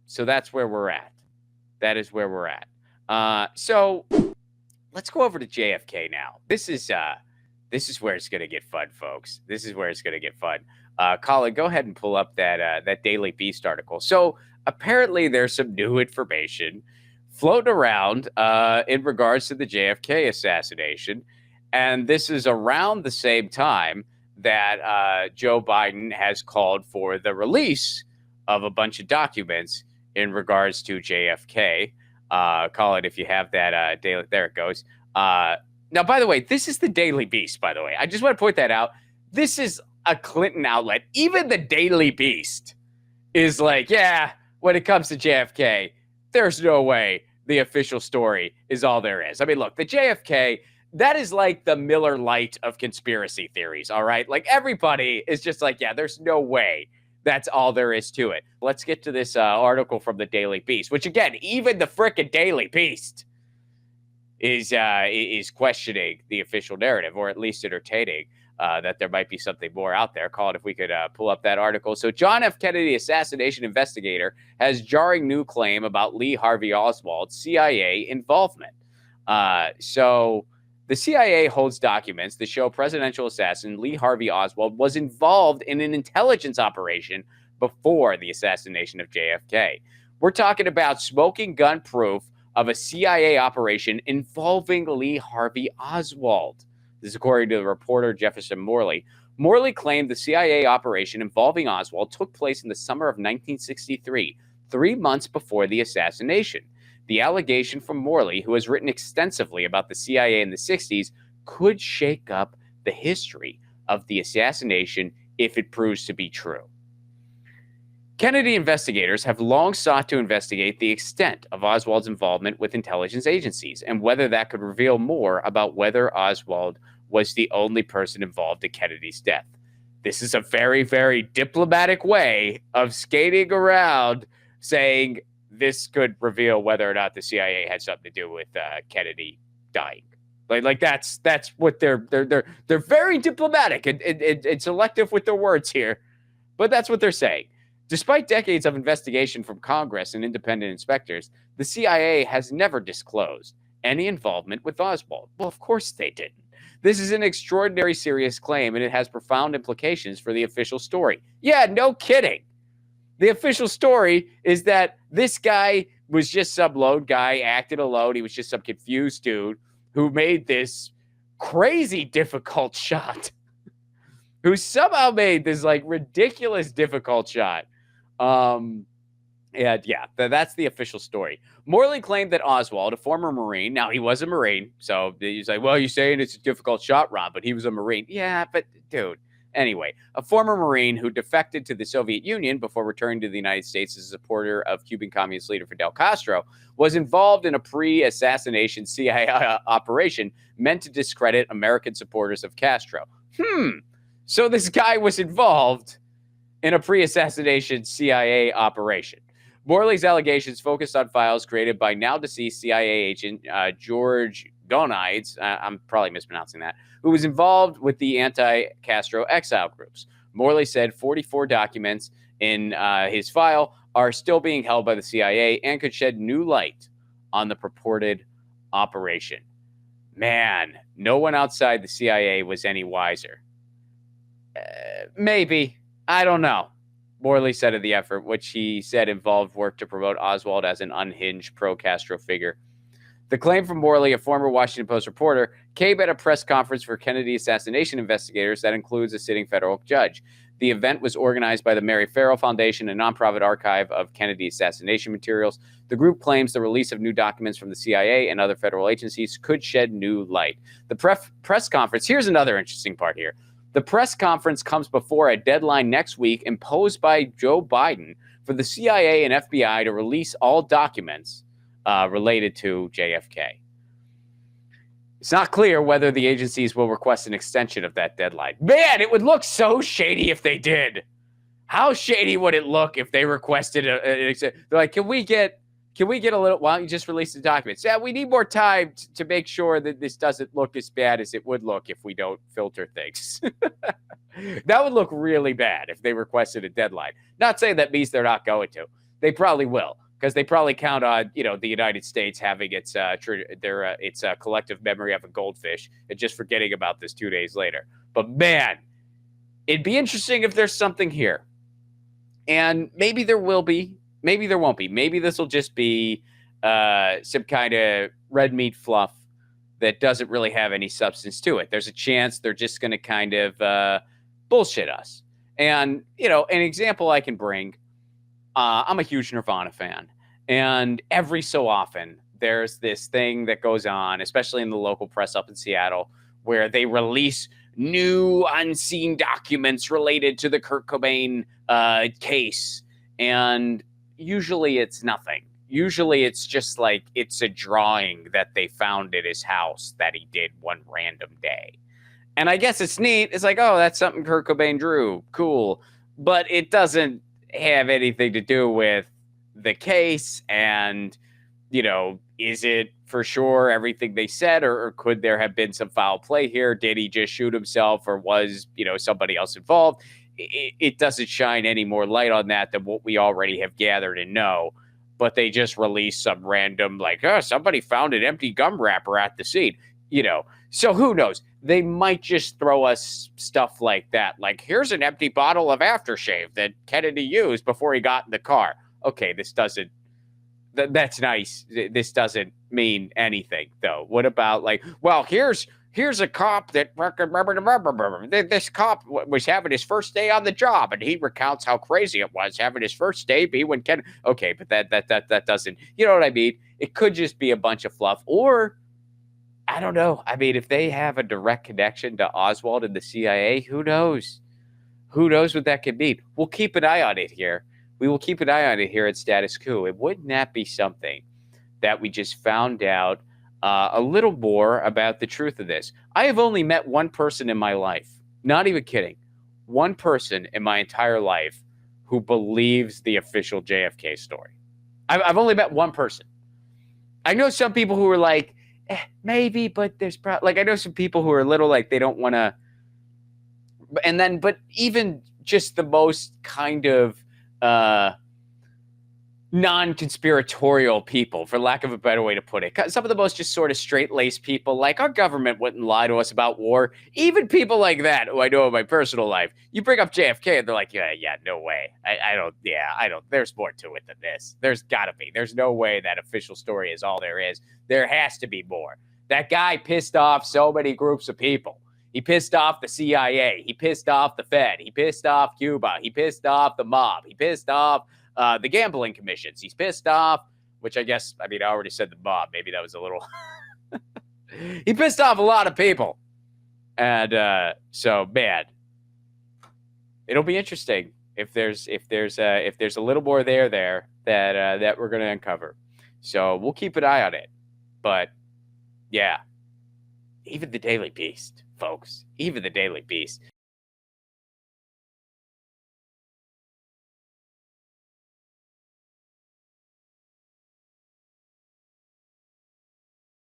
So that's where we're at. That is where we're at. So let's go over to JFK now. This is where it's going to get fun, folks. This is where it's going to get fun. Colin, go ahead and pull up that Daily Beast article. So apparently there's some new information floating around in regards to the JFK assassination. And this is around the same time that Joe Biden has called for the release of a bunch of documents in regards to JFK. Colin, if you have that daily, there it goes. Now, by the way, this is the Daily Beast, by the way. I just want to point that out. This is a Clinton outlet. Even the Daily Beast is like, yeah, when it comes to JFK, there's no way the official story is all there is. I mean, look, the JFK, that is like the Miller Lite of conspiracy theories, all right? Like, everybody is just like, yeah, there's no way that's all there is to it. Let's get to this article from the Daily Beast, which, again, even the frickin' Daily Beast is questioning the official narrative, or at least entertaining that there might be something more out there. Colin, if we could pull up that article. So John F. Kennedy assassination investigator has jarring new claim about Lee Harvey Oswald CIA involvement. So the CIA holds documents that show presidential assassin Lee Harvey Oswald was involved in an intelligence operation before the assassination of JFK. We're talking about smoking gun proof of a CIA operation involving Lee Harvey Oswald. This is according to the reporter Jefferson Morley. Morley claimed the CIA operation involving Oswald took place in the summer of 1963, 3 months before the assassination. The allegation from Morley, who has written extensively about the CIA in the 60s, could shake up the history of the assassination if it proves to be true. Kennedy investigators have long sought to investigate the extent of Oswald's involvement with intelligence agencies and whether that could reveal more about whether Oswald was the only person involved in Kennedy's death. This is a very, very diplomatic way of skating around saying this could reveal whether or not the CIA had something to do with Kennedy dying. Like that's what they're very diplomatic and selective with their words here, but that's what they're saying. Despite decades of investigation from Congress and independent inspectors, the CIA has never disclosed any involvement with Oswald. Well, of course they didn't. This is an extraordinary serious claim, and it has profound implications for the official story. Yeah, no kidding. The official story is that this guy was just some lone guy, acted alone. He was just some confused dude who made this crazy difficult shot, who somehow made this like ridiculous difficult shot. That's the official story. Morley claimed that Oswald, a former Marine, now he was a Marine, so he's like, well, you're saying it's a difficult shot, Ron, but he was a Marine. Yeah, but dude. Anyway, a former Marine who defected to the Soviet Union before returning to the United States as a supporter of Cuban Communist leader Fidel Castro was involved in a pre-assassination CIA operation meant to discredit American supporters of Castro. So this guy was involved in a pre-assassination CIA operation. Morley's allegations focused on files created by now-deceased CIA agent George Gonides, I'm probably mispronouncing that, who was involved with the anti-Castro exile groups. Morley said 44 documents in his file are still being held by the CIA and could shed new light on the purported operation. Man, no one outside the CIA was any wiser. Maybe. I don't know. Morley said of the effort, which he said involved work to promote Oswald as an unhinged pro-Castro figure. The claim from Morley, a former Washington Post reporter, came at a press conference for Kennedy assassination investigators that includes a sitting federal judge. The event was organized by the Mary Farrell Foundation, a nonprofit archive of Kennedy assassination materials. The group claims the release of new documents from the CIA and other federal agencies could shed new light. The press conference, here's another interesting part here. The press conference comes before a deadline next week imposed by Joe Biden for the CIA and FBI to release all documents related to JFK. It's not clear whether the agencies will request an extension of that deadline. Man, it would look so shady if they did. How shady would it look if they requested an extension? They're like, can we get a little, why don't you just release the documents? Yeah, we need more time to make sure that this doesn't look as bad as it would look if we don't filter things. That would look really bad if they requested a deadline. Not saying that means they're not going to. They probably will, because they probably count on, the United States having its collective memory of a goldfish and just forgetting about this 2 days later. But man, it'd be interesting if there's something here. And maybe there will be. Maybe there won't be. Maybe this will just be some kind of red meat fluff that doesn't really have any substance to it. There's a chance they're just going to kind of bullshit us. And, an example I can bring, I'm a huge Nirvana fan. And every so often, there's this thing that goes on, especially in the local press up in Seattle, where they release new unseen documents related to the Kurt Cobain case. And usually it's nothing. Usually it's just like it's a drawing that they found at his house that he did one random day. And I guess it's neat. It's like, oh, that's something Kurt Cobain drew. Cool. But it doesn't have anything to do with the case. And, is it for sure everything they said, or could there have been some foul play here? Did he just shoot himself, or was, somebody else involved? It doesn't shine any more light on that than what we already have gathered and know. But they just released some random, like, oh, somebody found an empty gum wrapper at the scene, So who knows? They might just throw us stuff like that. Like, here's an empty bottle of aftershave that Kennedy used before he got in the car. Okay, that's nice. This doesn't mean anything, though. What about, like, well, here's a cop that this cop was having his first day on the job, and he recounts how crazy it was having his first day be when Ken. Okay, but that doesn't, you know what I mean? It could just be a bunch of fluff, or I don't know. I mean, if they have a direct connection to Oswald and the CIA, who knows? Who knows what that could mean? We'll keep an eye on it here. We will keep an eye on it here at Status Coup. It wouldn't that be something that we just found out a little more about the truth of this? I have only met one person in my life, not even kidding, one person in my entire life who believes the official JFK story. I've only met one person. I know some people who are like, maybe, but there's probably, like, I know some people who are a little like they don't want to. And then, but even just the most kind of non-conspiratorial people, for lack of a better way to put it. Some of the most just sort of straight-laced people, like, our government wouldn't lie to us about war. Even people like that, who I know in my personal life, you bring up JFK and they're like, yeah, no way. I don't, there's more to it than this. There's gotta be. There's no way that official story is all there is. There has to be more. That guy pissed off so many groups of people. He pissed off the CIA. He pissed off the Fed. He pissed off Cuba. He pissed off the mob. He pissed off the gambling commissions. He's pissed off, which I guess, I already said the mob. Maybe that was a little. He pissed off a lot of people. And so, man, it'll be interesting if there's a little more there that we're going to uncover. So we'll keep an eye on it. But yeah, even the Daily Beast, folks, even the Daily Beast.